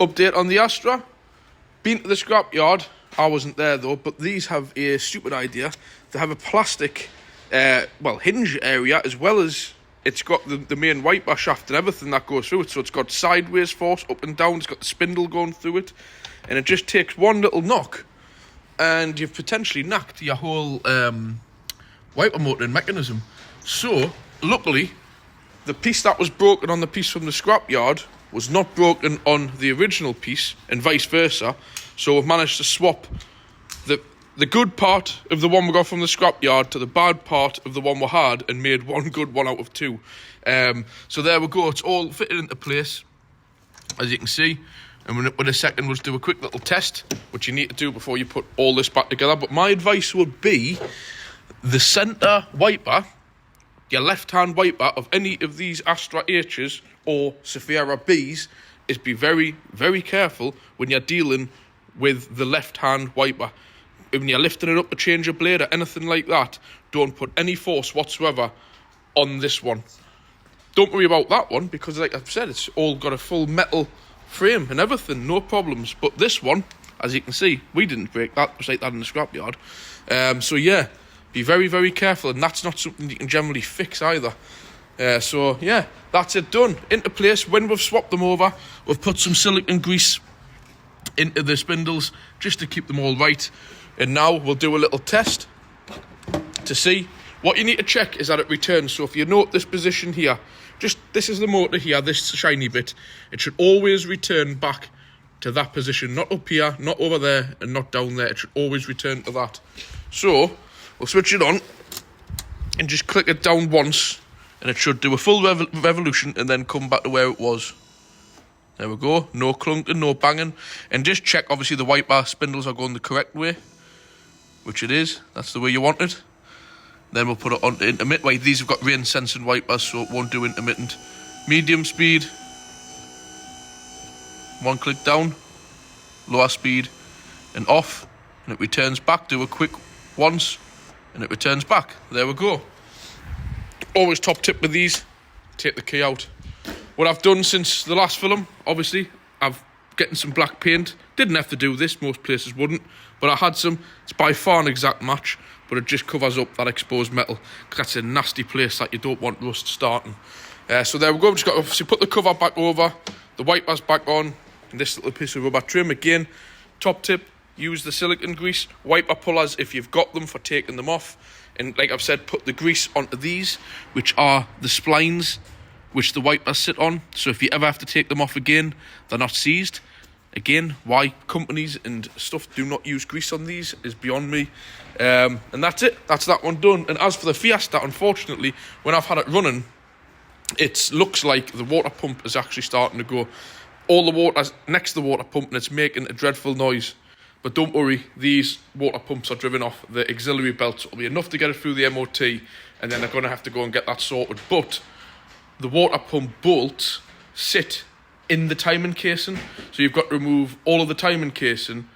Update on the Astra. Been to the scrapyard. I wasn't there though, but these have a stupid idea. They have a plastic, hinge area, as well as it's got the main wiper shaft and everything that goes through it. So it's got sideways force, up and down. It's got the spindle going through it. And it just takes one little knock, and you've potentially knocked your whole wiper motor and mechanism. So, luckily, the piece that was broken on the piece from the scrapyard was not broken on the original piece, and vice versa. So we've managed to swap the good part of the one we got from the scrapyard to the bad part of the one we had, and made one good one out of two. So there we go. It's all fitted into place, as you can see. And in a second, we'll do a quick little test, which you need to do before you put all this back together. But my advice would be the centre wiper, your left-hand wiper of any of these Astra H's or Safira B's, is be very, very careful when you're dealing with the left-hand wiper. When you're lifting it up to change a blade or anything like that, don't put any force whatsoever on this one. Don't worry about that one, because like I've said, it's all got a full metal frame and everything, no problems. But this one, as you can see, we didn't break that. It was like that in the scrapyard. So yeah, be very, very careful, and that's not something you can generally fix either. So yeah, that's it, done. Into place. When we've swapped them over, we've put some silicone grease into the spindles just to keep them all right. And now we'll do a little test to see. What you need to check is that it returns. So if you note this position here, this is the motor here, this shiny bit. It should always return back to that position. Not up here, not over there, and not down there. It should always return to that. So we'll switch it on and just click it down once, and it should do a full revolution and then come back to where it was. There we go. No clunking, no banging. And just check, obviously, the wiper spindles are going the correct way, which it is. That's the way you want it. Then we'll put it on to intermittent. Wait, these have got rain sensing wipers, so it won't do intermittent. Medium speed. One click down. Lower speed. And off. And it returns back. Do a quick once. And it returns back. There we go. Always top tip with these. Take the key out. What I've done since the last film, obviously, I've getting some black paint. Didn't have to do this. Most places wouldn't. But I had some. It's by far an exact match, but it just covers up that exposed metal, because that's a nasty place that you don't want rust starting. So there we go. We've just got to obviously put the cover back over, the wipers back on, and this little piece of rubber trim. Again, top tip, use the silicone grease, wiper pullers if you've got them, for taking them off. And like I've said, put the grease onto these, which are the splines which the wipers sit on. So if you ever have to take them off again, they're not seized. Again, why companies and stuff do not use grease on these is beyond me. And that's it. That's that one done. And as for the Fiesta, unfortunately, when I've had it running, it looks like the water pump is actually starting to go. All the water's next to the water pump, and it's making a dreadful noise. But don't worry, these water pumps are driven off the auxiliary belts. It'll be enough to get it through the MOT, and then they're going to have to go and get that sorted. But the water pump bolts sit in the timing casing, so you've got to remove all of the timing casing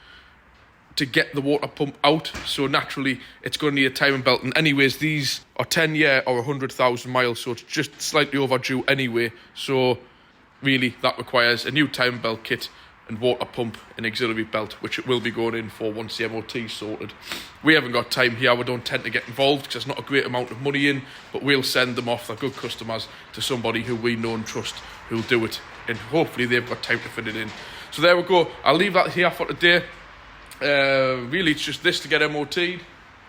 to get the water pump out. So naturally, it's going to need a timing belt. And anyways, these are 10-year or 100,000 miles, so it's just slightly overdue anyway. So really, that requires a new timing belt kit and water pump and auxiliary belt, which it will be going in for once the MOT is sorted. We haven't got time here. We don't tend to get involved because there's not a great amount of money in, but we'll send them off, they're good customers, to somebody who we know and trust who'll do it, and hopefully they've got time to fit it in. So there we go. I'll leave that here for today. Really, it's just this to get MOT'd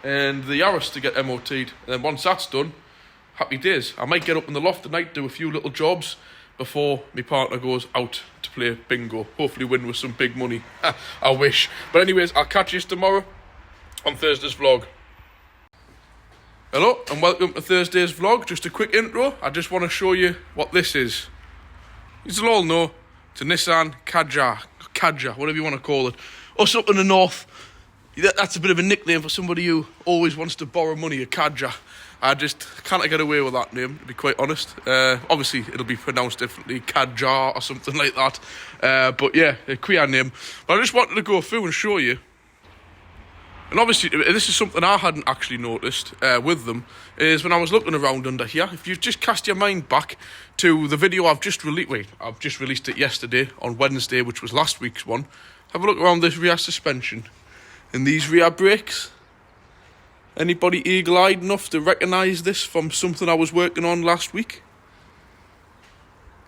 and the Yaris to get MOT'd, and then once that's done, happy days. I might get up in the loft tonight, do a few little jobs before my partner goes out to play bingo. Hopefully win with some big money. I wish. But anyways, I'll catch you tomorrow on Thursday's vlog. Hello and welcome to Thursday's vlog. Just a quick intro. I just want to show you what this is. You'll all know it's a Nissan Kadja, whatever you want to call it. Us up in the north, that's a bit of a nickname for somebody who always wants to borrow money, a Kadja. I just can't get away with that name, to be quite honest. Obviously, it'll be pronounced differently, Kadja or something like that. But yeah, a queer name. But I just wanted to go through and show you And obviously, this is something I hadn't actually noticed with them, is when I was looking around under here, if you've just cast your mind back to the video I've just released, I've just released it yesterday on Wednesday, which was last week's one. Have a look around this rear suspension and these rear brakes. Anybody eagle-eyed enough to recognise this from something I was working on last week?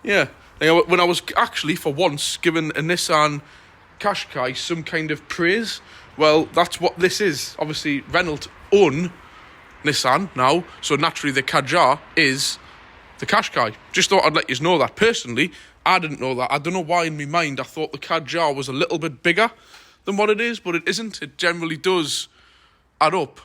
Yeah, when I was actually, for once, giving a Nissan Qashqai some kind of praise, well, that's what this is. Obviously, Renault own Nissan now, so naturally the Kadjar is the Qashqai. Just thought I'd let you know that. Personally, I didn't know that. I don't know why in my mind I thought the Kadjar was a little bit bigger than what it is, but it isn't. It generally does add up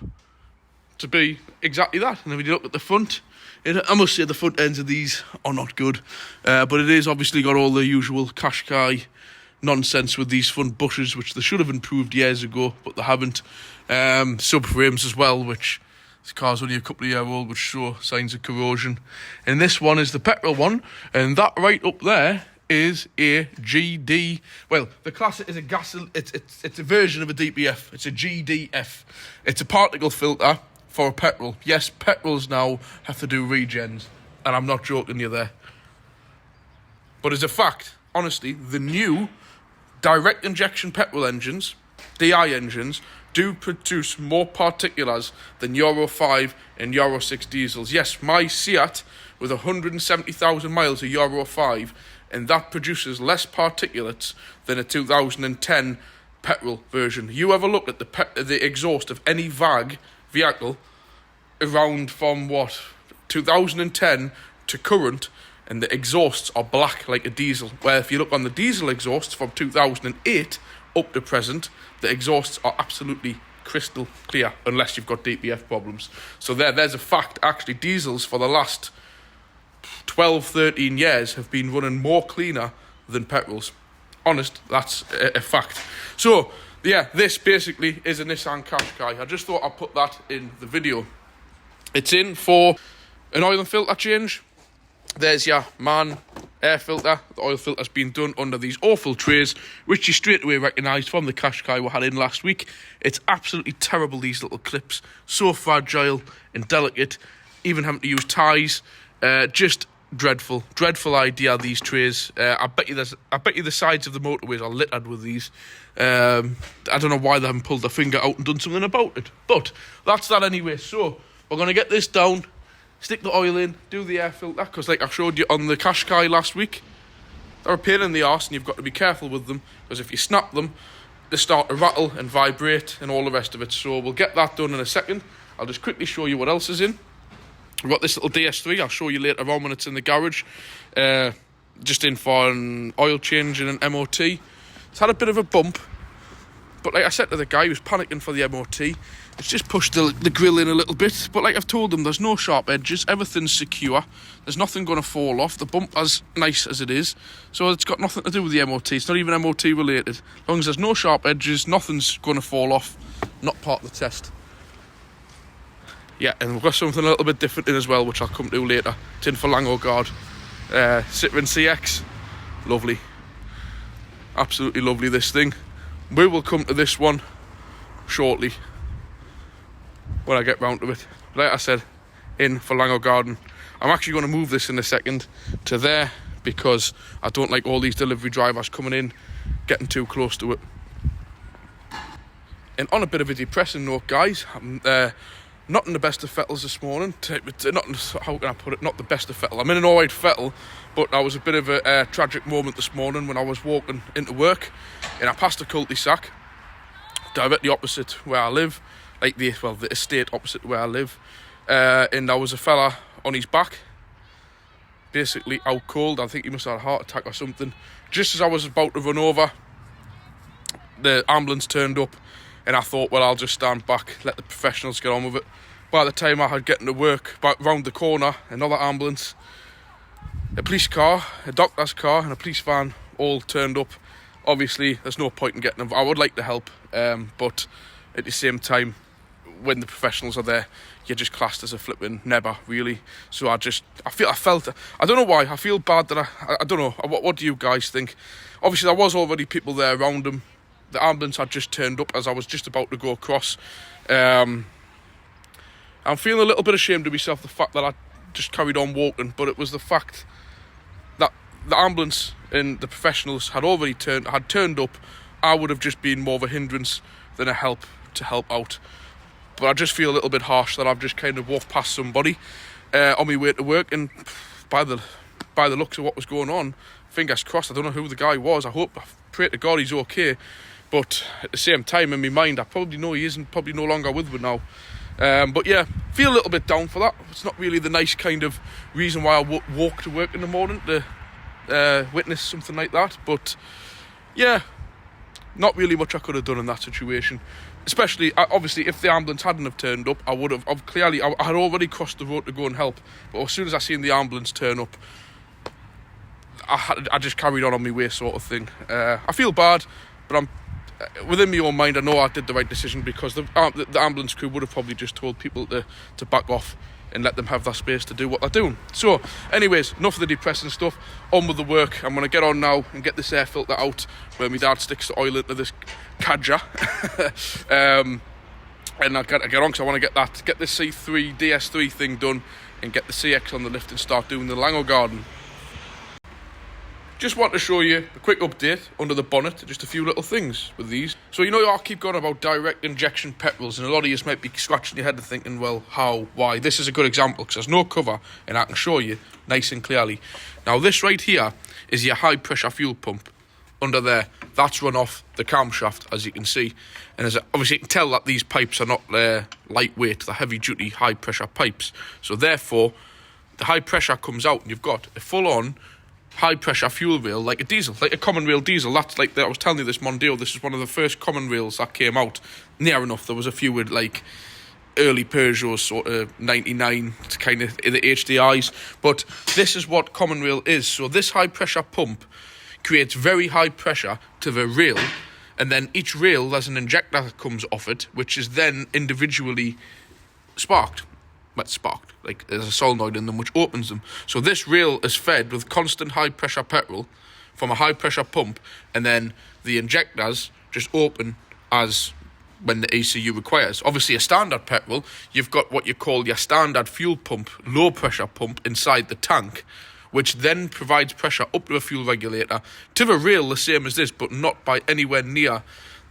to be exactly that. And if you look at the front, I must say the front ends of these are not good, but it is obviously got all the usual Qashqai nonsense with these front bushes, which they should have improved years ago, but they haven't. Subframes as well, which this car's only a couple of years old, which show signs of corrosion. And this one is the petrol one, and that right up there is a GD. Well, the Classic is a gas. It's a version of a DPF. It's a GDF. It's a particle filter for a petrol. Yes, petrols now have to do regens, and I'm not joking you there. But as a fact, honestly, the new direct injection petrol engines, DI engines, do produce more particulars than Euro 5 and Euro 6 diesels. Yes, my Seat with 170,000 miles of Euro 5, and that produces less particulates than a 2010 petrol version. You ever look at the exhaust of any VAG vehicle around from 2010 to current, and the exhausts are black like a diesel, where if you look on the diesel exhausts from 2008 up to present, the exhausts are absolutely crystal clear, unless you've got DPF problems. So there's a fact. Actually, diesels for the last 12-13 years have been running more cleaner than petrols. Honest, that's a fact. So yeah, this basically is a Nissan Qashqai. I just thought I'd put that in the video. It's in for an oil and filter change. There's your man air filter. The oil filter's been done under these awful trays, which you straight away recognised from the Qashqai we had in last week. It's absolutely terrible, these little clips. So fragile and delicate. Even having to use ties. Just dreadful. Dreadful idea, these trays. I bet you the sides of the motorways are littered with these. I don't know why they haven't pulled their finger out and done something about it. But that's that anyway. So we're going to get this down, stick the oil in, do the air filter, because like I showed you on the Qashqai last week, they're a pain in the arse and you've got to be careful with them, because if you snap them, they start to rattle and vibrate and all the rest of it. So we'll get that done in a second. I'll just quickly show you what else is in. We've got this little DS3, I'll show you later on when it's in the garage. Just in for an oil change and an MOT. It's had a bit of a bump, but like I said to the guy who was panicking for the MOT, it's just pushed the grill in a little bit. But like I've told them, there's no sharp edges, everything's secure, there's nothing going to fall off. The bump as nice as it is, so it's got nothing to do with the MOT. It's not even MOT related. As long as there's no sharp edges, nothing's going to fall off. Not part of the test. Yeah, and we've got something a little bit different in as well, which I'll come to later. It's in for Lanoguard. Citroen CX. Lovely. Absolutely lovely, this thing. We will come to this one shortly when I get round to it. Like I said, in for Lanoguard. I'm actually going to move this in a second to there, because I don't like all these delivery drivers coming in, getting too close to it. And on a bit of a depressing note, guys, I'm not in the best of fettles this morning. How can I put it? Not the best of fettle. I'm in an alright fettle, but that was a bit of a tragic moment this morning when I was walking into work, and I passed a cul-de-sac directly opposite where I live, like the estate opposite where I live, and there was a fella on his back, basically out cold. I think he must have had a heart attack or something. Just as I was about to run over, the ambulance turned up, and I thought, well, I'll just stand back, let the professionals get on with it. By the time I had getting to work, back round the corner, another ambulance, a police car, a doctor's car, and a police van all turned up. Obviously, there's no point in getting them. I would like to help, but at the same time, when the professionals are there, you're just classed as a flipping nebber, really. So I felt, I don't know why, I feel bad that I don't know. What do you guys think? Obviously, there was already people there around him. the ambulance had just turned up as I was just about to go across. I'm feeling a little bit ashamed of myself, the fact that I just carried on walking, but it was the fact that the ambulance and the professionals had already turned up. I would have just been more of a hindrance than a help to help out. But I just feel a little bit harsh that I've just kind of walked past somebody on my way to work, and by the looks of what was going on, fingers crossed, I don't know who the guy was. I pray to God he's okay. But at the same time, in my mind, I probably know he isn't, probably no longer with me now. But yeah, feel a little bit down for that. It's not really the nice kind of reason why I walk to work in the morning, to witness something like that. But yeah, not really much I could have done in that situation. Especially, obviously, if the ambulance hadn't have turned up, I would have clearly, I had already crossed the road to go and help. But as soon as I seen the ambulance turn up, I just carried on my way, sort of thing. I feel bad, but I'm within my own mind, I know I did the right decision, because the ambulance crew would have probably just told people to back off and let them have that space to do what they're doing. So, anyways, enough of the depressing stuff. On with the work. I'm going to get on now and get this air filter out where my dad sticks the oil into this cadger. And I got to get on because I want to get this C3 DS3 thing done and get the CX on the lift and start doing the Lanoguard. Just want to show you a quick update under the bonnet, just a few little things with these. So you know I keep going about direct injection petrels, and a lot of you might be scratching your head and thinking, well, how, why? This is a good example because there's no cover and I can show you nice and clearly. Now this right here is your high pressure fuel pump under there. That's run off the camshaft, as you can see. And obviously you can tell that these pipes are not lightweight, they're heavy duty high pressure pipes. So therefore the high pressure comes out and you've got a full on high pressure fuel rail, like a diesel, like a common rail diesel. That's like I was telling you, this Mondeo, this is one of the first common rails that came out. Near enough, there was a few with like early Peugeots, sort of 99 to kind of the HDIs, but this is what common rail is. So this high pressure pump creates very high pressure to the rail, and then each rail there's an injector that comes off it, which is then individually sparked. Like there's a solenoid in them which opens them. So this rail is fed with constant high pressure petrol from a high pressure pump, and then the injectors just open as when the ECU requires. Obviously a standard petrol, you've got what you call your standard fuel pump, low pressure pump inside the tank, which then provides pressure up to the fuel regulator to the rail, the same as this, but not by anywhere near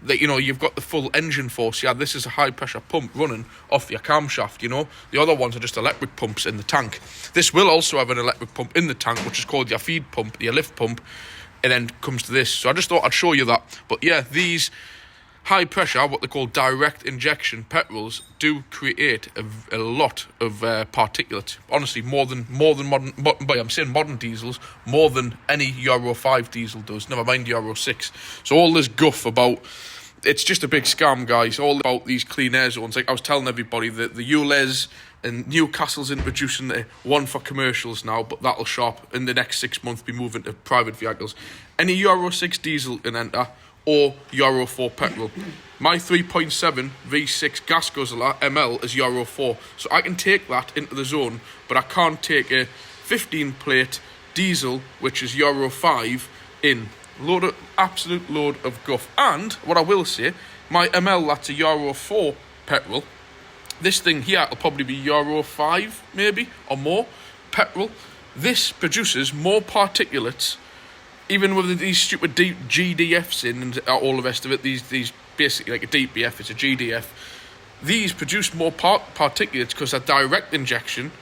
that. You know, you've got the full engine force. Yeah, this is a high pressure pump running off your camshaft, you know. The other ones are just electric pumps in the tank. This will also have an electric pump in the tank, which is called your feed pump, your lift pump, and then comes to this. So I just thought I'd show you that. But yeah, these high pressure, what they call direct injection petrols, do create a lot of particulate. Honestly, more than modern, but I'm saying modern diesels, more than any Euro 5 diesel does, never mind Euro 6. So all this guff about, it's just a big scam, guys, all about these clean air zones. Like I was telling everybody that the ULEZ and Newcastle's introducing one for commercials now, but that'll shop in the next 6 months, be moving to private vehicles. Any Euro 6 diesel can enter, or Euro 4 petrol. My 3.7 V6 gas guzzler ML is Euro 4, so I can take that into the zone, but I can't take a 15 plate diesel, which is Euro 5, in. Absolute load of guff. And what I will say, my ML, that's a Euro 4 petrol. This thing here will probably be Euro 5, maybe, or more, petrol. This produces more particulates, even with these stupid GDFs in and all the rest of it. These basically like a DPF, it's a GDF. These produce more particulates because they're direct injection,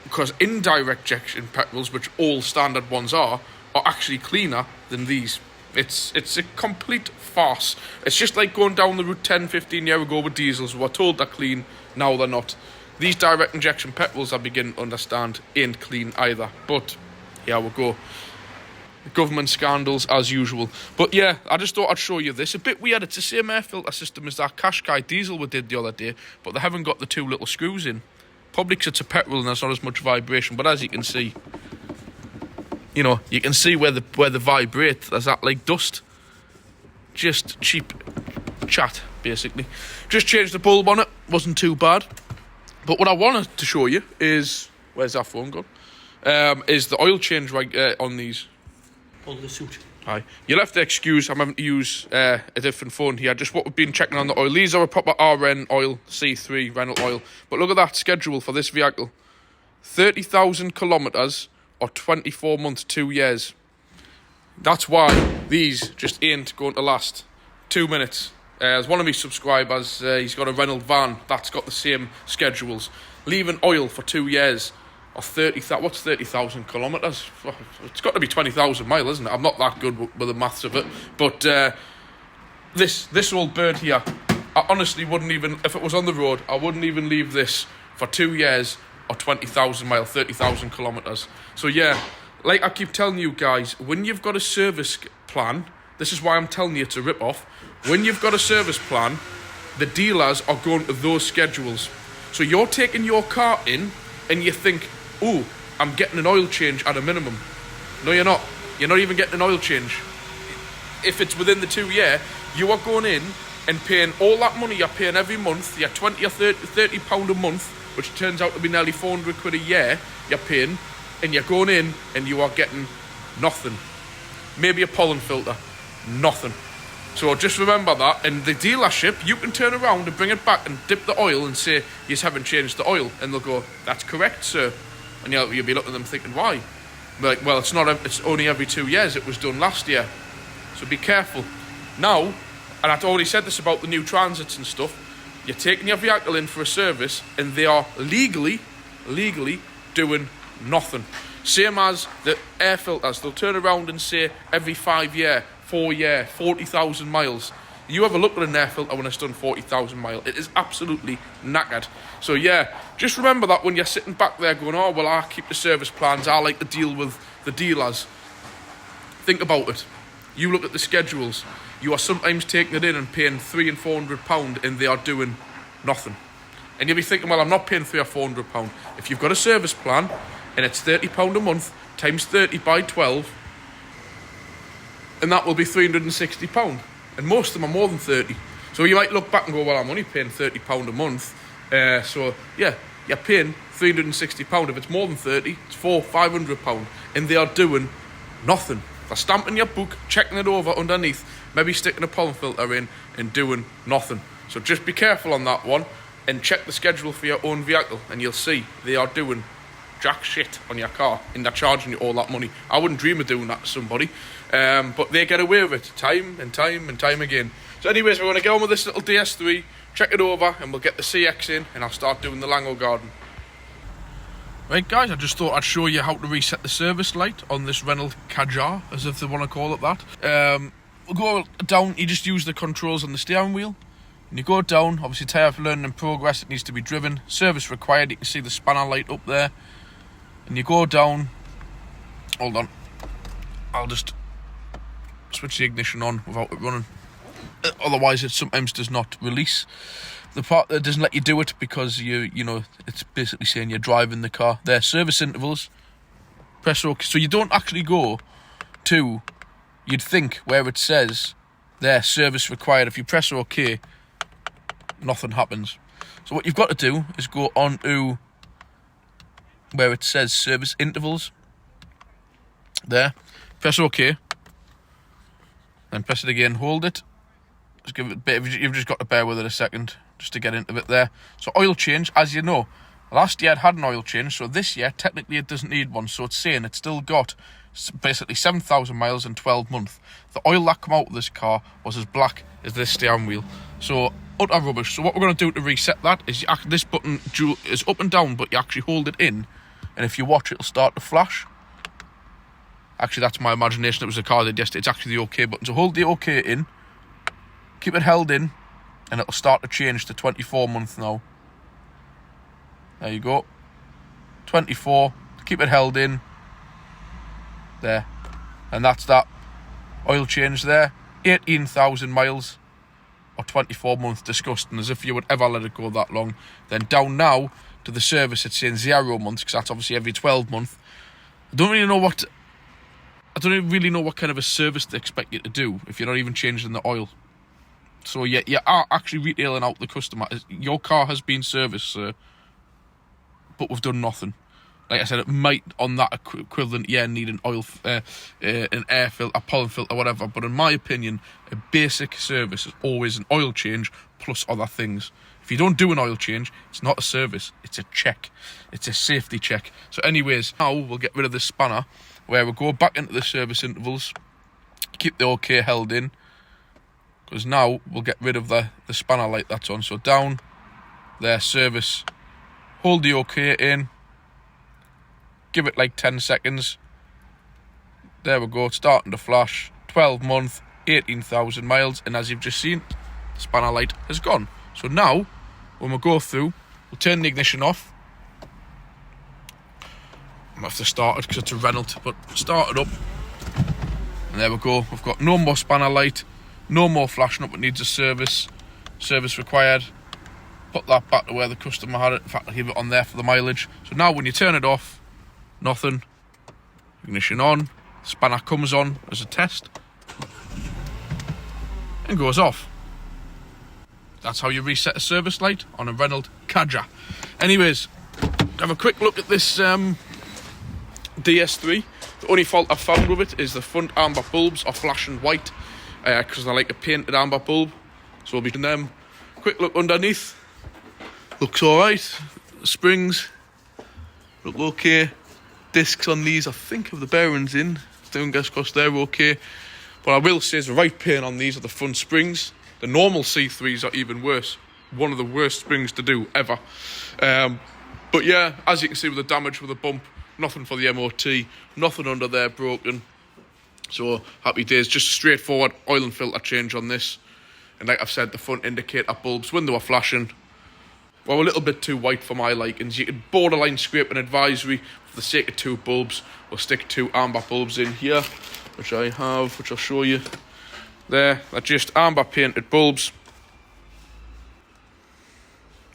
because indirect injection petrols, which all standard ones are actually cleaner than these. It's a complete farce. It's just like going down the route 10-15 years ago with diesels. We were told they're clean, now they're not. These direct injection petrols, I begin to understand, ain't clean either. But yeah, we'll go. Government scandals as usual. But yeah, I just thought I'd show you this. A bit weird. It's the same air filter system as that Qashqai diesel we did the other day, but they haven't got the two little screws in. Probably because it's a petrol and there's not as much vibration. But as you can see, you know, you can see where the vibrate, there's that like dust. Just cheap chat, basically. Just changed the bulb on it, wasn't too bad. But what I wanted to show you is, where's that phone gone? Is the oil change on these. Pull the suit. Aye. You'll have to excuse I'm having to use a different phone here. Just what we've been checking on the oil. These are a proper RN oil, C3 Renault oil. But look at that schedule for this vehicle. 30,000 kilometres or 24 months, 2 years. That's why these just ain't going to last 2 minutes. As one of my subscribers, he's got a Renault van that's got the same schedules. Leaving oil for 2 years. Or 30,000, what's 30,000 kilometres? It's got to be 20,000 miles, isn't it? I'm not that good with the maths of it. But this old bird here, I honestly wouldn't even, if it was on the road, I wouldn't even leave this for 2 years or 20,000 miles, 30,000 kilometres. So yeah, like I keep telling you guys, when you've got a service plan, this is why I'm telling you it's a rip-off. When you've got a service plan, the dealers are going to those schedules. So you're taking your car in and you think, oh, I'm getting an oil change at a minimum. No, you're not. You're not even getting an oil change. If it's within the 2 year, you are going in and paying all that money you're paying every month, you're 20 or 30 pound a month, which turns out to be nearly 400 quid a year you're paying, and you're going in and you are getting nothing. Maybe a pollen filter. Nothing. So just remember that, and the dealership, you can turn around and bring it back and dip the oil and say, you haven't changed the oil, and they'll go, that's correct, sir. And you'll be looking at them thinking, why? They're like, well, it's only every 2 years, it was done last year. So be careful. Now, and I've already said this about the new transits and stuff, you're taking your vehicle in for a service, and they are legally doing nothing. Same as the air filters, they'll turn around and say, every 5 year, 4 year, 40,000 miles. You have a look at an air filter when it's done 40,000 miles. It is absolutely knackered. So yeah, just remember that when you're sitting back there going, oh, well, I keep the service plans, I like to deal with the dealers. Think about it. You look at the schedules. You are sometimes taking it in and paying £300 and £400 and they are doing nothing. And you'll be thinking, well, I'm not paying £300 or £400. If you've got a service plan and it's £30 a month times 30 by 12, and that will be £360. And most of them are more than 30. So you might look back and go, well, I'm only paying £30 a month. So yeah, you're paying £360. If it's more than 30, it's £500. And they are doing nothing. They're stamping your book, checking it over underneath, maybe sticking a pollen filter in and doing nothing. So just be careful on that one and check the schedule for your own vehicle and you'll see they are doing jack shit on your car and they're charging you all that money. I wouldn't dream of doing that to somebody. But they get away with it time and time and time again. So anyways, we're going to get on with this little DS3, check it over, and we'll get the CX in, and I'll start doing the Lanoguard. Right guys, I just thought I'd show you how to reset the service light on this Renault Kadjar, as if they want to call it that. We'll go down, you just use the controls on the steering wheel, and you go down, obviously tyre for learning in progress, it needs to be driven, service required, you can see the spanner light up there, and you go down, hold on, I'll just switch the ignition on without it running. Otherwise, it sometimes does not release. The part that doesn't let you do it because you know it's basically saying you're driving the car. Their service intervals. Press OK. So you don't actually go to, you'd think, where it says their service required. If you press OK, nothing happens. So what you've got to do is go on to where it says service intervals. There. Press OK. Then press it again, hold it. Just give it a bit. You've just got to bear with it a second just to get into it there. So oil change, as you know, last year it had an oil change, so this year technically it doesn't need one. So it's saying it's still got basically 7,000 miles in 12 months. The oil that come out of this car was as black as this steering wheel. So utter rubbish. So what we're going to do to reset that is this button is up and down, but you actually hold it in, and if you watch, it'll start to flash. Actually, that's my imagination. It was a car that yesterday. It's actually the OK button. So hold the OK in. Keep it held in. And it'll start to change to 24 months now. There you go. 24. Keep it held in. There. And that's that. Oil change there. 18,000 miles. Or 24 months. Disgusting. As if you would ever let it go that long. Then down now to the service, it's saying 0 months. Because that's obviously every 12 months. I don't really know what kind of a service they expect you to do if you're not even changing the oil. So yeah, you are actually retailing out the customer. Your car has been serviced, sir, but we've done nothing. Like I said, it might on that equivalent need an oil, an air filter, a pollen filter, whatever. But in my opinion, a basic service is always an oil change plus other things. If you don't do an oil change, it's not a service, it's a check. It's a safety check. So anyways, now we'll get rid of this spanner, where we'll go back into the service intervals, keep the OK held in, because now we'll get rid of the spanner light that's on. So down there, service, hold the OK in, give it like 10 seconds. There we go, it's starting to flash. 12 month, 18,000 miles, and as you've just seen, the spanner light has gone. So now, when we go through, we'll turn the ignition off. I'm going to have to start it because it's a Renault, but start it up. And there we go, we've got no more spanner light, no more flashing up, it needs a service. Service required. Put that back to where the customer had it. In fact, I'll leave it on there for the mileage. So now when you turn it off, nothing. Ignition on, spanner comes on as a test, and goes off. That's how you reset a service light on a Renault Kadjar. Anyways, have a quick look at this DS3. The only fault I've found with it is the front amber bulbs are flashing white because they're like a painted amber bulb. So we'll be doing them. Quick look underneath. Looks alright. Springs look okay. Discs on these, I think, have the bearings in. Don't guess because they're okay. But I will say the right pain on these are the front springs. The normal C3s are even worse. One of the worst springs to do ever. But yeah, as you can see with the damage with the bump, nothing for the MOT, nothing under there broken. So happy days, just a straightforward oil and filter change on this. And like I've said, the front indicator bulbs, when they were flashing, were a little bit too white for my likings. You could borderline scrape an advisory for the sake of 2 bulbs. We'll stick 2 amber bulbs in here, which I have, which I'll show you. There, they're just amber painted bulbs.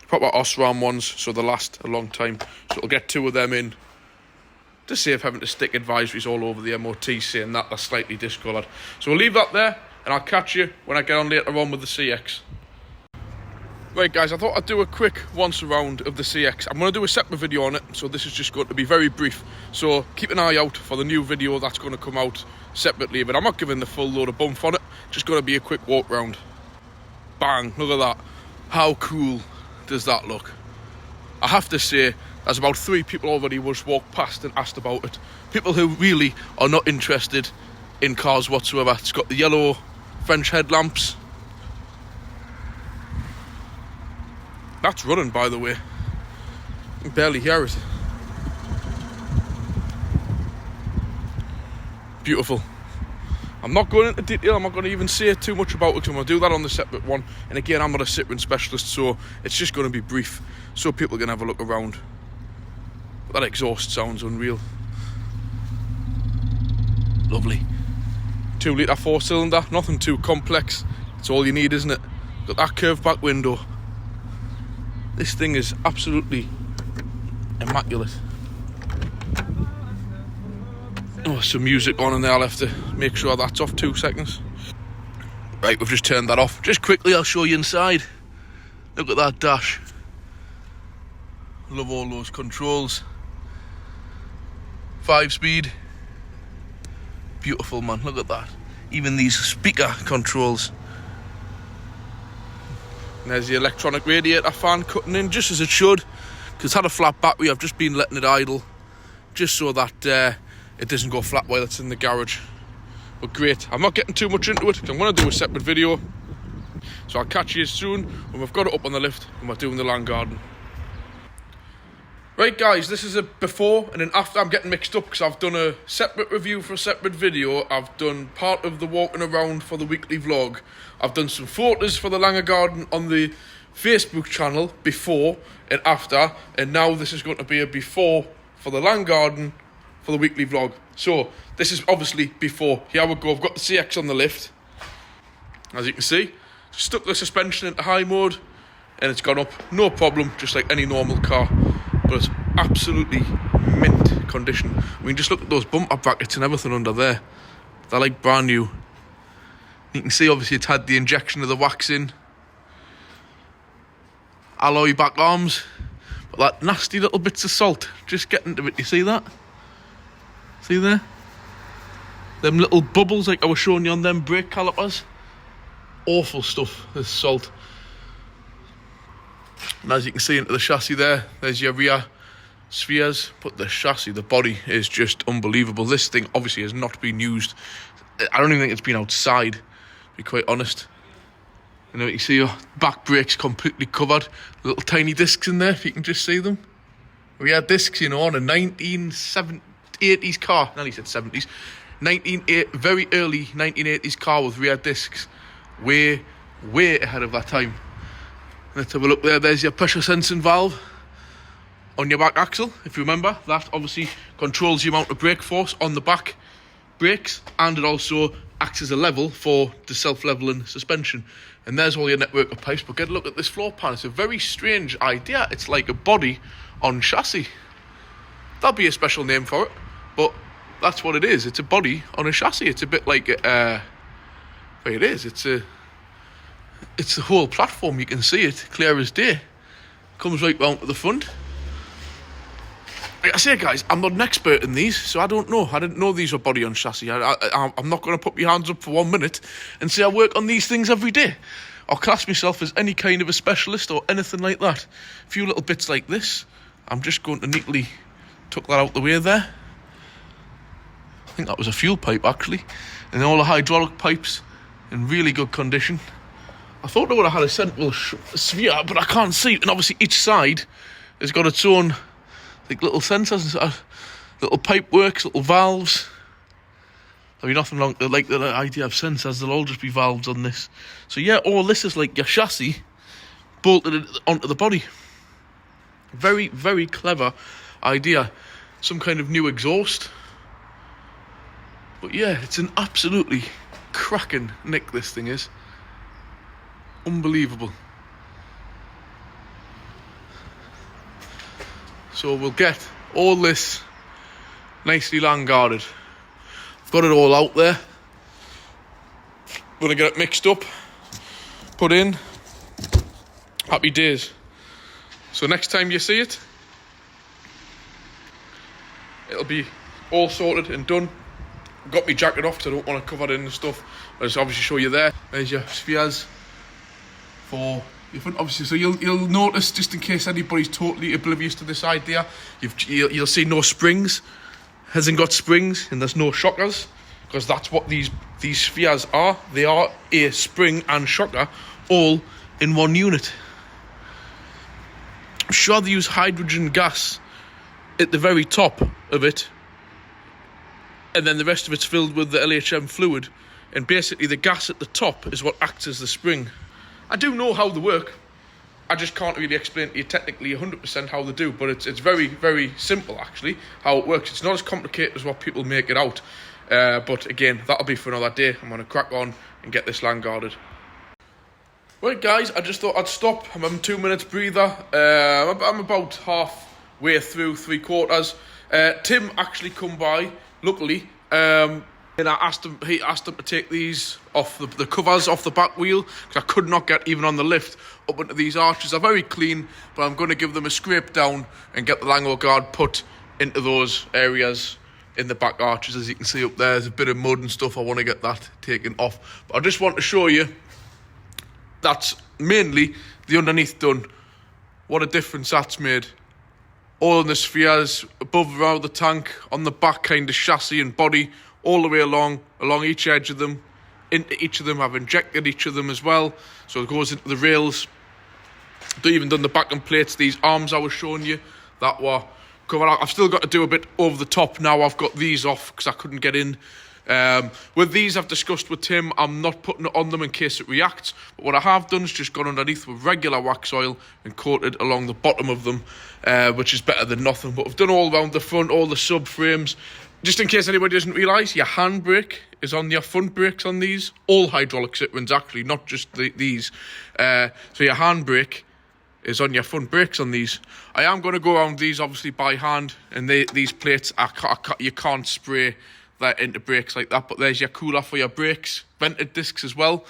Proper Osram ones, so they last a long time. So we'll get 2 of them in to save having to stick advisories all over the MOT saying that they're slightly discoloured. So we'll leave that there, and I'll catch you when I get on later on with the CX. Right guys, I thought I'd do a quick once around of the CX. I'm going to do a separate video on it, so this is just going to be very brief. So keep an eye out for the new video that's going to come out separately, but I'm not giving the full load of bump on it. Just going to be a quick walk round. Bang, look at that. How cool does that look? I have to say, there's about 3 people already just walked past and asked about it. People who really are not interested in cars whatsoever. It's got the yellow French headlamps. That's running, by the way. You can barely hear it. Beautiful. I'm not going into detail, I'm not going to even say too much about it because I'm going to do that on the separate one. And again, I'm not a Citroen specialist, so it's just going to be brief so people can have a look around. That exhaust sounds unreal. Lovely. 2 litre 4-cylinder, nothing too complex. It's all you need, isn't it? Got that curved back window. This thing is absolutely immaculate. Oh, some music on in there. I'll have to make sure that's off. 2 seconds. Right, we've just turned that off. Just quickly, I'll show you inside. Look at that dash. Love all those controls. 5-speed. Beautiful, man. Look at that. Even these speaker controls. And there's the electronic radiator fan cutting in just as it should. Because it's had a flat battery. I've just been letting it idle just so that it doesn't go flat while it's in the garage. But great. I'm not getting too much into it. I'm going to do a separate video. So I'll catch you soon when we've got it up on the lift and we're doing the Lanoguard. Right guys, this is a before and an after. I'm getting mixed up because I've done a separate review for a separate video. I've done part of the walking around for the weekly vlog. I've done some photos for the Lanoguard on the Facebook channel before and after. And now this is going to be a before for the Lanoguard for the weekly vlog. So this is obviously before. Here we go. I've got the CX on the lift. As you can see, stuck the suspension into high mode and it's gone up. No problem, just like any normal car. But it's absolutely mint condition. I mean, just look at those bumper brackets and everything under there. They're like brand new. You can see obviously it's had the injection of the wax in. Alloy back arms. But that nasty little bits of salt just getting to it. You see that? See there? Them little bubbles like I was showing you on them brake calipers. Awful stuff, this salt. And as you can see into the chassis there, there's your rear spheres. But the chassis, the body is just unbelievable. This thing obviously has not been used. I don't even think it's been outside, to be quite honest. You know, you see your back brakes completely covered. Little tiny discs in there, if you can just see them. We had discs, you know, on a 1980s car. Nearly said 70s. Very early 1980s car with rear discs. Way ahead of that time. Let's have a look there. There's your pressure sensing valve on your back axle. If you remember, that obviously controls the amount of brake force on the back brakes, and it also acts as a level for the self-leveling suspension. And there's all your network of pipes. But get a look at this floor pan. It's a very strange idea. It's like a body on chassis. There'll be a special name for it, but that's what it is. It's a body on a chassis. It's a bit like it is. It's the whole platform. You can see it clear as day. Comes right round to the front. Like I say, guys, I'm not an expert in these, so I don't know. I didn't know these were body on chassis. I'm not going to put my hands up for 1 minute and say I work on these things every day, or class myself as any kind of a specialist or anything like that. A few little bits like this, I'm just going to neatly tuck that out the way there. I think that was a fuel pipe, actually. And all the hydraulic pipes in really good condition. I thought they would have had a central sphere, but I can't see it. And obviously each side has got its own like little sensors and little pipe works, little valves. There'll be nothing wrong like the idea of sensors. There'll all just be valves on this. So yeah, all this is like your chassis bolted onto the body. Very, very clever idea. Some kind of new exhaust. But yeah, it's an absolutely cracking nick, this thing is. Unbelievable. So we'll get all this nicely Lanoguarded. I've got it all out there. Gonna get it mixed up, put in. Happy days. So next time you see it, it'll be all sorted and done. Got my jacket off because I don't want to cover it in and stuff. I'll just obviously show you there. There's your spheres for your front, obviously. So you'll notice, just in case anybody's totally oblivious to this idea, you'll see no springs. Hasn't got springs, and there's no shockers, because that's what these spheres are. They are a spring and shocker all in one unit. I'm sure they use hydrogen gas at the very top of it, and then the rest of it's filled with the LHM fluid, and basically the gas at the top is what acts as the spring. I do know how they work. I just can't really explain to you technically 100% how they do, but it's very, very simple actually, how it works. It's not as complicated as what people make it out. But again, that'll be for another day. I'm going to crack on and get this Lanoguarded. Right guys, I just thought I'd stop. I'm having 2 minutes breather. I'm about halfway through, 3/4. Tim actually come by, luckily, and he asked him to take these off the covers off the back wheel, because I could not get even on the lift up into these arches. They're very clean, but I'm going to give them a scrape down and get the Lanoguard put into those areas in the back arches. As you can see up there, there's a bit of mud and stuff. I want to get that taken off. But I just want to show you that's mainly the underneath done. What a difference that's made. All in the spheres, above around the tank, on the back kind of chassis and body, all the way along each edge of them, into each of them. I've injected each of them as well, so it goes into the rails. I've even done the backing plates, these arms I was showing you, that were covered out. I've still got to do a bit over the top now. I've got these off because I couldn't get in. With these, I've discussed with Tim, I'm not putting it on them in case it reacts, but what I have done is just gone underneath with regular wax oil and coated along the bottom of them, which is better than nothing. But I've done all around the front, all the subframes. Just in case anybody doesn't realise, your handbrake is on your front brakes on these. All hydraulic sit-rins, actually, not just these. So your handbrake is on your front brakes on these. I am going to go around these, obviously, by hand. And these plates, you can't spray that into brakes like that. But there's your cooler for your brakes. Vented discs as well.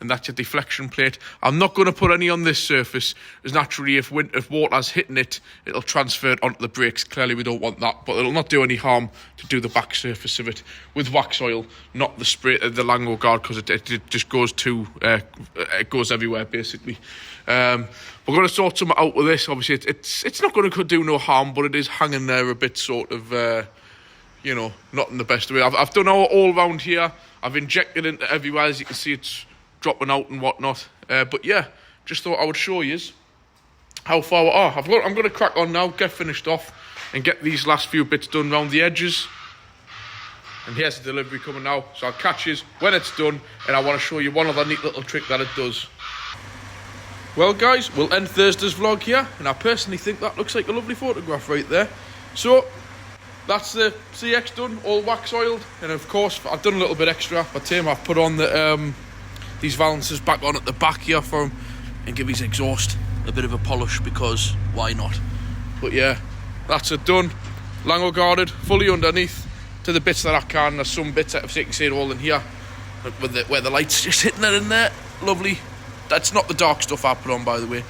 and that's your deflection plate. I'm not going to put any on this surface, as naturally if water's hitting it, it'll transfer it onto the brakes. Clearly we don't want that, but it'll not do any harm to do the back surface of it with wax oil, not the spray, the Lanoguard, because it just goes it goes everywhere basically. We're going to sort something out with this. Obviously it's not going to do no harm, but it is hanging there a bit sort of you know, not in the best way. I've done all round here. I've injected into everywhere. As you can see, it's dropping out and whatnot. But yeah, just thought I would show you how far we are. I'm going to crack on now, get finished off, and get these last few bits done around the edges. And here's the delivery coming now. So I'll catch you when it's done, and I want to show you one other neat little trick that it does. Well guys, we'll end Thursday's vlog here, and I personally think that looks like a lovely photograph right there. So that's the CX done, all wax oiled, and of course I've done a little bit extra for Tim. I've put on the these valances back on at the back here for him, and give his exhaust a bit of a polish, because why not? But yeah, that's it done. Lanoguarded, fully underneath to the bits that I can. There's some bits that, you can see it all in here, with where the light's just hitting it in there. Lovely. That's not the dark stuff I put on, by the way.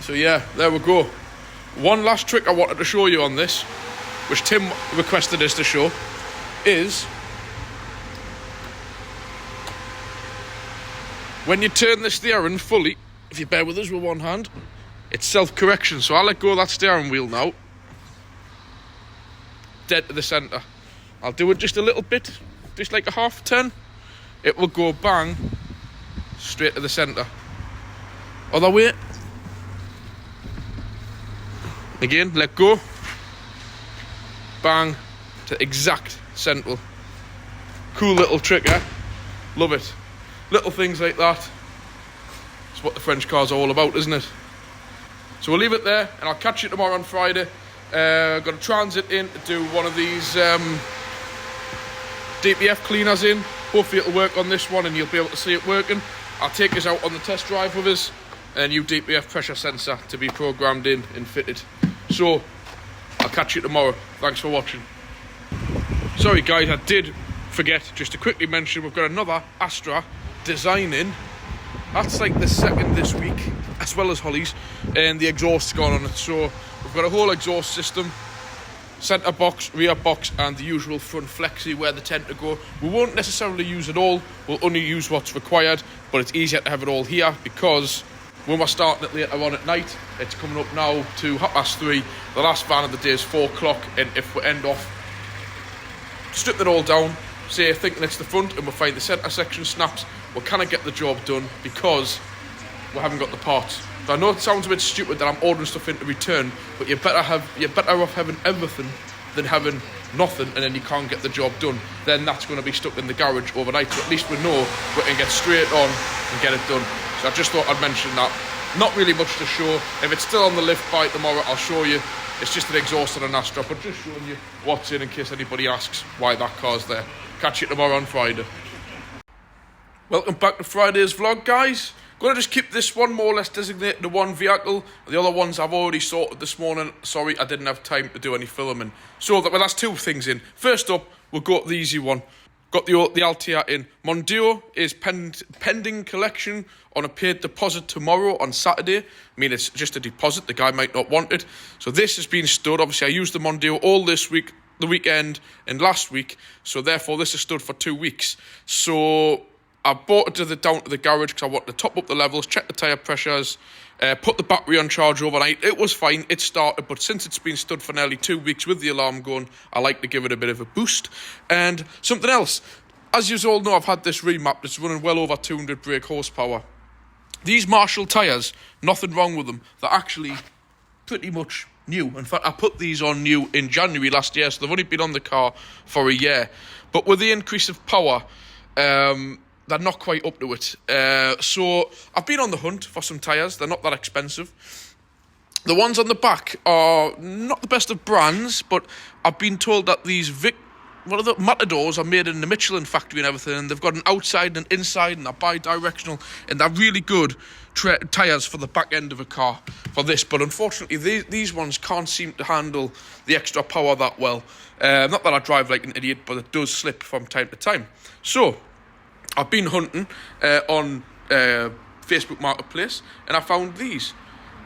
So yeah, there we go. One last trick I wanted to show you on this, which Tim requested us to show, is when you turn the steering fully, if you bear with us with one hand, it's self-correction. So I'll let go of that steering wheel now. Dead to the centre. I'll do it just a little bit, just like a half turn. It will go bang, straight to the centre. Other way. Again, let go. Bang, to exact central. Cool little trick, eh? Love it. Little things like that. It's what the French cars are all about, isn't it? So we'll leave it there, and I'll catch you tomorrow on Friday. Got to transit in to do one of these DPF cleaners in. Hopefully it'll work on this one, and you'll be able to see it working. I'll take us out on the test drive with us. A new DPF pressure sensor to be programmed in and fitted. So I'll catch you tomorrow. Thanks for watching. Sorry guys, I did forget just to quickly mention we've got another Astra design in. That's like the second this week, as well as Holly's, and the exhaust's gone on it. So we've got a whole exhaust system, centre box, rear box, and the usual front flexi where they tend to go. We won't necessarily use it all, we'll only use what's required, but it's easier to have it all here, because when we're starting it later on at night, it's coming up now to 3:30. The last van of the day is 4 o'clock, and if we end off stripping it all down, say thinking it's the front, and we find the centre section snaps, we cannot get the job done because we haven't got the parts. So I know it sounds a bit stupid that I'm ordering stuff in to return, but you're better off having everything than having nothing and then you can't get the job done. Then that's going to be stuck in the garage overnight. So at least we know we can get straight on and get it done. So I just thought I'd mention that. Not really much to show. If it's still on the lift by tomorrow, I'll show you. It's just an exhaust and an Astra, but just showing you what's in case anybody asks why that car's there. Catch you tomorrow on Friday. Welcome back to Friday's vlog, guys. Gonna just keep this one more or less designated to one vehicle. The other ones I've already sorted this morning. Sorry, I didn't have time to do any filming. So that's two things in. First up, we'll go to the easy one. Got the Altia in. Mondeo is pending collection on a paid deposit tomorrow on Saturday. I mean, it's just a deposit. The guy might not want it. So this has been stood. Obviously, I used the Mondeo all this week, the weekend, and last week. So therefore, this is stood for 2 weeks. So I brought it down to the garage because I wanted to top up the levels, check the tyre pressures, put the battery on charge overnight. It was fine, it started, but since it's been stood for nearly 2 weeks with the alarm going, I like to give it a bit of a boost. And something else, as you all know, I've had this remapped. It's running well over 200 brake horsepower. These Marshall tyres, nothing wrong with them. They're actually pretty much new. In fact, I put these on new in January last year, so they've only been on the car for a year. But with the increase of power, they're not quite up to it. So I've been on the hunt for some tyres. They're not that expensive. The ones on the back are not the best of brands, but I've been told that these Matadors are made in the Michelin factory and everything, and they've got an outside and an inside, and they're bi-directional, and they're really good tyres for the back end of a car for this. But unfortunately, these ones can't seem to handle the extra power that well. Not that I drive like an idiot, but it does slip from time to time. So I've been hunting on Facebook Marketplace, and I found these,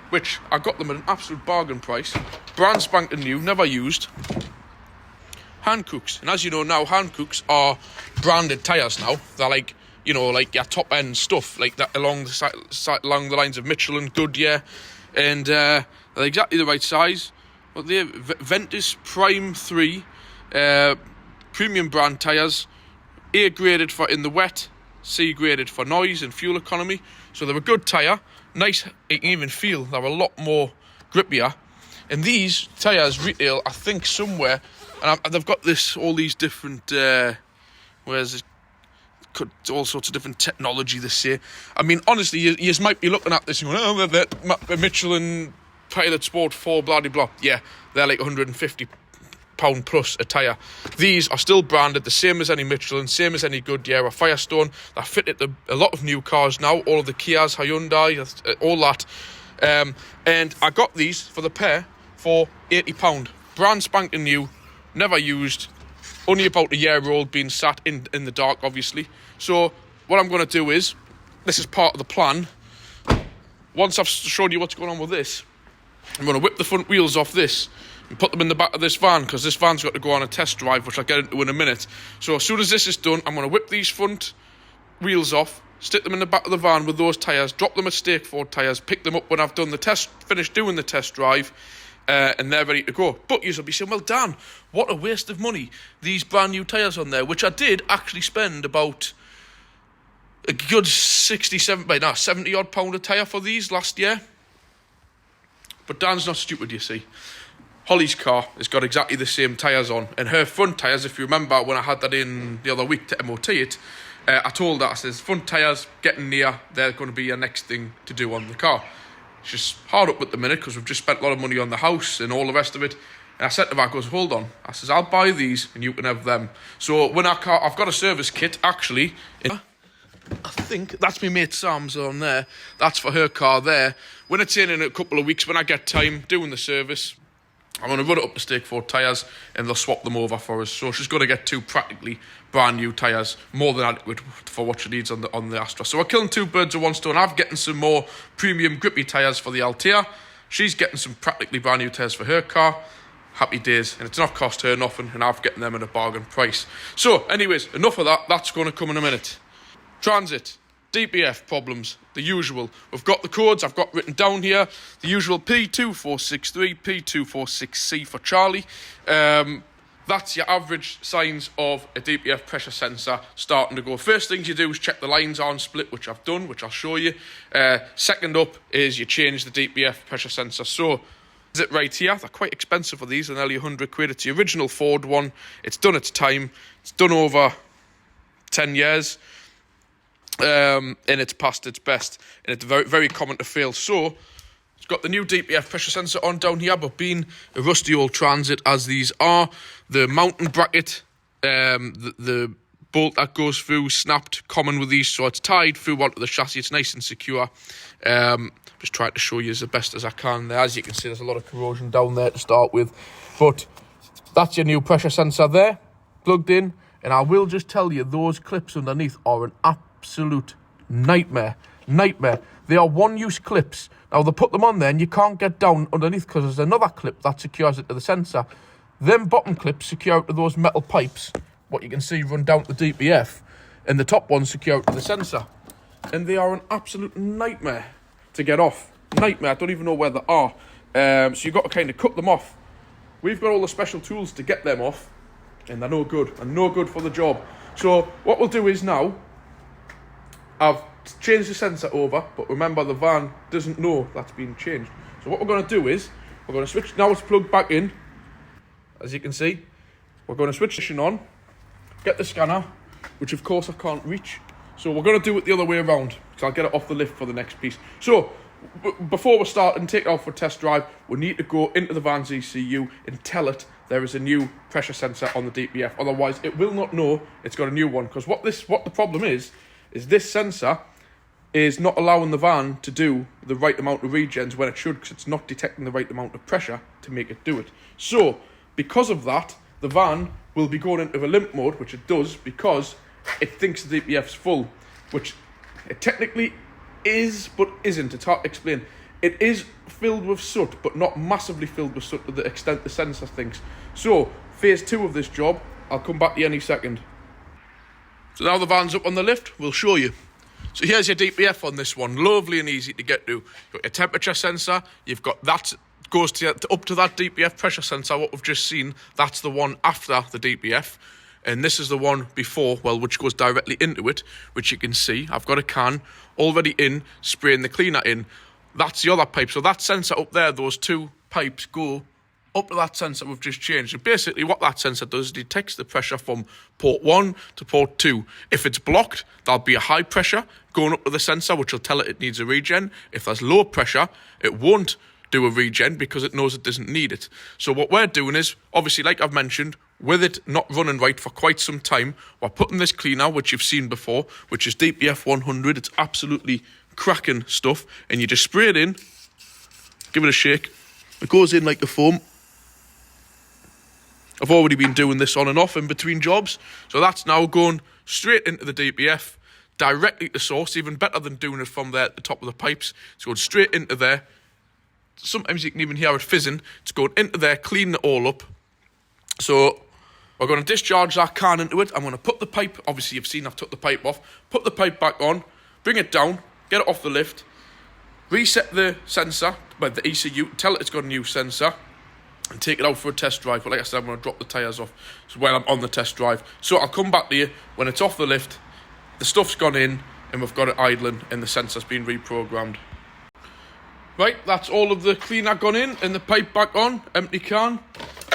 which I got them at an absolute bargain price. Brand spanking new, never used. Hancooks. And as you know now, Hancooks are branded tyres now. They're like, you know, like your top end stuff, like that along the lines of Michelin, Goodyear, and they're exactly the right size. But they're Ventus Prime 3 premium brand tyres, A graded for in the wet, C graded for noise and fuel economy. So they're a good tyre, nice. You can even feel they're a lot more grippier. And these tyres retail, I think, somewhere, and they've got all these different, all sorts of different technology this year. I mean, honestly, you might be looking at this and going, oh, they're Michelin Pilot Sport 4, blah, blah, blah. Yeah, they're like £150 plus a tyre. These are still branded the same as any Michelin, same as any Goodyear or Firestone. They're fitted to a lot of new cars now, all of the Kias, Hyundai, all that. And I got these for the pair for £80. Brand spanking new, never used, only about a year old, being sat in the dark, obviously. So what I'm going to do is, this is part of the plan. Once I've shown you what's going on with this, I'm going to whip the front wheels off this and put them in the back of this van, because this van's got to go on a test drive, which I'll get into in a minute. So as soon as this is done, I'm going to whip these front wheels off, stick them in the back of the van with those tyres, drop them at Stakeford Tyres, pick them up when I've done finished doing the test drive, and they're ready to go. But you'll be saying, well, Dan, what a waste of money, these brand new tyres on there, which I did actually spend about a good 70 odd pound a tyre for these last year. But Dan's not stupid, you see. Holly's car has got exactly the same tyres on, and her front tyres, if you remember when I had that in the other week to MOT it, I told her, I says, front tyres getting near, they're going to be your next thing to do on the car. It's just hard up at the minute because we've just spent a lot of money on the house and all the rest of it. And I said to her, I goes, hold on. I says, I'll buy these and you can have them. So when I've got a service kit, actually, I think that's my mate Sam's on there. That's for her car there. When it's in a couple of weeks, when I get time doing the service, I'm going to run it up to Stakeford Tyres and they'll swap them over for us. So she's going to get two practically brand new tyres, more than adequate for what she needs on the Astra. So we're killing two birds with one stone. I'm getting some more premium grippy tyres for the Altea. She's getting some practically brand new tyres for her car. Happy days. And it's not cost her nothing, and I'm getting them at a bargain price. So anyways, enough of that. That's going to come in a minute. Transit. DPF problems, the usual. We've got the codes I've got written down here. The usual P2463, P246C for Charlie. That's your average signs of a DPF pressure sensor starting to go. First things you do is check the lines aren't split, which I've done, which I'll show you. Second up is you change the DPF pressure sensor. So, is it right here? They're quite expensive for these, they're nearly 100 quid. It's the original Ford one. It's done its time. It's done over 10 years. And it's past its best, and it's very, very common to fail. So it's got the new DPF pressure sensor on down here, but being a rusty old Transit as these are, the mounting bracket, the bolt that goes through snapped, common with these, so it's tied through onto the chassis. It's nice and secure. Just trying to show you as best as I can there. As you can see, there's a lot of corrosion down there to start with, but that's your new pressure sensor there, plugged in. And I will just tell you, those clips underneath are an absolute nightmare. They are one-use clips. Now, they put them on there and you can't get down underneath because there's another clip that secures it to the sensor. Them bottom clips secure to those metal pipes, what you can see run down to the DPF, and the top ones secure to the sensor. And they are an absolute nightmare to get off. Nightmare. I don't even know where they are. So you've got to kind of cut them off. We've got all the special tools to get them off, and they're no good. And no good for the job. So what we'll do is now, I've changed the sensor over, but remember the van doesn't know that's been changed. So what we're going to do is, we're going to switch, now it's plugged back in, as you can see. We're going to switch it on, get the scanner, which of course I can't reach. So we're going to do it the other way around, because I'll get it off the lift for the next piece. So, before we start and take it out for test drive, we need to go into the van's ECU and tell it there is a new pressure sensor on the DPF. Otherwise, it will not know it's got a new one. Because what the problem is this sensor is not allowing the van to do the right amount of regens when it should, because it's not detecting the right amount of pressure to make it do it. So, because of that, the van will be going into a limp mode, which it does, because it thinks the DPF's full, which it technically is, but isn't. It's hard to explain. It is filled with soot, but not massively filled with soot to the extent the sensor thinks. So, phase 2 of this job, I'll come back to you any second. So now the van's up on the lift, we'll show you. So here's your DPF on this one, lovely and easy to get to. You've got your temperature sensor, you've got that, goes to up to that DPF pressure sensor, what we've just seen, that's the one after the DPF. And this is the one before, well, which goes directly into it, which you can see. I've got a can already in, spraying the cleaner in. That's the other pipe. So that sensor up there, those 2 pipes go up to that sensor we've just changed. And basically what that sensor does is detects the pressure from port 1 to port 2. If it's blocked, there'll be a high pressure going up to the sensor, which will tell it needs a regen. If there's low pressure, it won't do a regen because it knows it doesn't need it. So what we're doing is, obviously, like I've mentioned, with it not running right for quite some time, we're putting this cleaner, which you've seen before, which is DPF 100. It's absolutely cracking stuff. And you just spray it in, give it a shake. It goes in like a foam. I've already been doing this on and off in between jobs. So that's now going straight into the DPF, directly to source, even better than doing it from there at the top of the pipes. It's going straight into there. Sometimes you can even hear it fizzing. It's going into there, cleaning it all up. So we're going to discharge that can into it. I'm going to put the pipe, obviously you've seen I've took the pipe off, put the pipe back on, bring it down, get it off the lift, reset the sensor, by the ECU, tell it it's got a new sensor, and take it out for a test drive. But like I said, I'm going to drop the tyres off when I'm on the test drive. So I'll come back to you when it's off the lift, the stuff's gone in, and we've got it idling, and the sensor's been reprogrammed. Right, that's all of the cleaner gone in, and the pipe back on, empty can.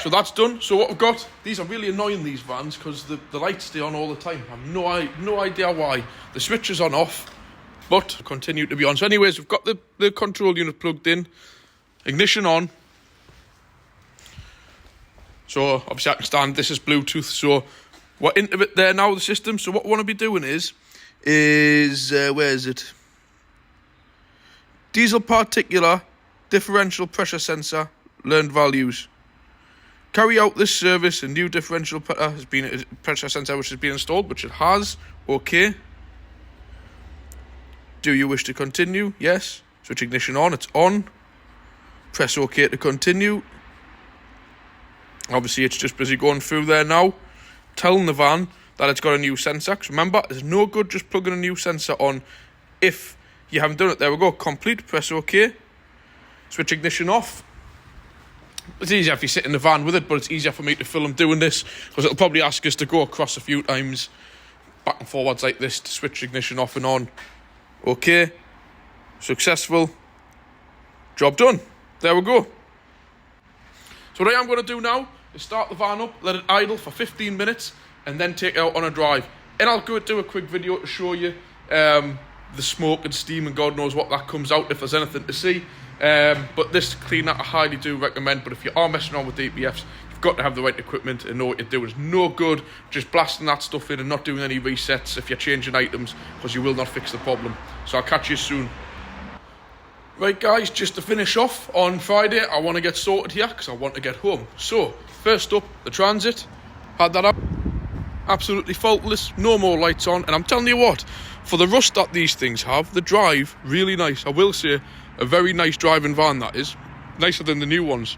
So that's done. So what we've got, these are really annoying, these vans, because the lights stay on all the time. I have no idea why. The switch is on off, but continue to be on. So anyways, we've got the control unit plugged in, ignition on. So obviously I can stand, this is Bluetooth, so we're into it there now, the system. So what we want to be doing is where is it? Diesel particular differential pressure sensor, learned values. Carry out this service, a new differential pressure sensor which has been installed, which it has. Okay. Do you wish to continue? Yes. Switch ignition on, it's on. Press OK to continue. Obviously it's just busy going through there now, telling the van that it's got a new sensor. Because remember, there's no good just plugging a new sensor on if you haven't done it. There we go, complete, press OK. Switch ignition off. It's easier if you sit in the van with it, but it's easier for me to film doing this because it'll probably ask us to go across a few times, back and forwards like this, to switch ignition off and on. OK. Successful. Job done. There we go. So what I am going to do now is start the van up, let it idle for 15 minutes, and then take it out on a drive. And I'll go do a quick video to show you the smoke and steam and God knows what that comes out if there's anything to see. But this cleaner I highly do recommend. But if you are messing around with DPFs, you've got to have the right equipment and know what you're doing. It's no good just blasting that stuff in and not doing any resets if you're changing items, because you will not fix the problem. So I'll catch you soon. Right guys, just to finish off, on Friday I want to get sorted here because I want to get home. So first up, the Transit, had that up, absolutely faultless, no more lights on, and I'm telling you what, for the rust that these things have, the drive, really nice. I will say, a very nice driving van that is, nicer than the new ones.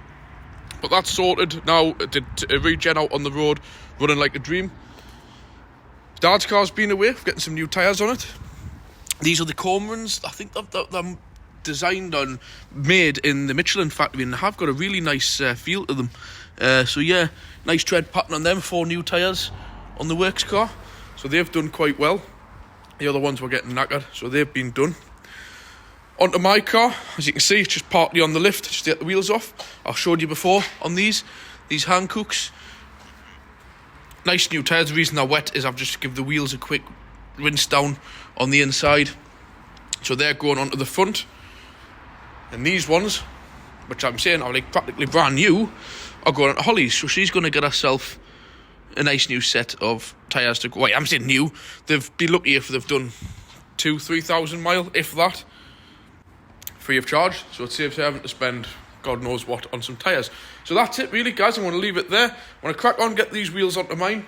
But that's sorted now, did a regen out on the road, running like a dream. Dad's car's been away, getting some new tyres on it. These are the Cormorans. I think they're designed and made in the Michelin factory and have got a really nice feel to them. So yeah, nice tread pattern on them, 4 new tyres on the works car. So they've done quite well. The other ones were getting knackered, so they've been done. Onto my car, as you can see, it's just partly on the lift, just to get the wheels off. I showed you before on these Hancooks. Nice new tyres. The reason they're wet is I've just give the wheels a quick rinse down on the inside. So they're going onto the front. And these ones, which I'm saying are like practically brand new, are going onto Holly's. So she's going to get herself a nice new set of tyres to go. Wait, I'm saying new. They've been lucky if they've done 2,000-3,000 mile, if that, free of charge. So it saves her having to spend God knows what on some tyres. So that's it really, guys. I'm going to leave it there. I'm going to crack on, get these wheels onto mine.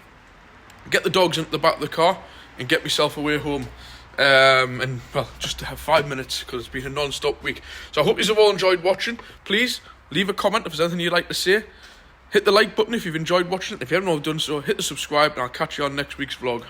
get the dogs into the back of the car, and get myself away home. And well, just to have 5 minutes, because it's been a non-stop week. So I hope you've all enjoyed watching. Please leave a comment if there's anything you'd like to say. Hit the like button if you've enjoyed watching it. If you haven't already done so, hit the subscribe, and I'll catch you on next week's vlog.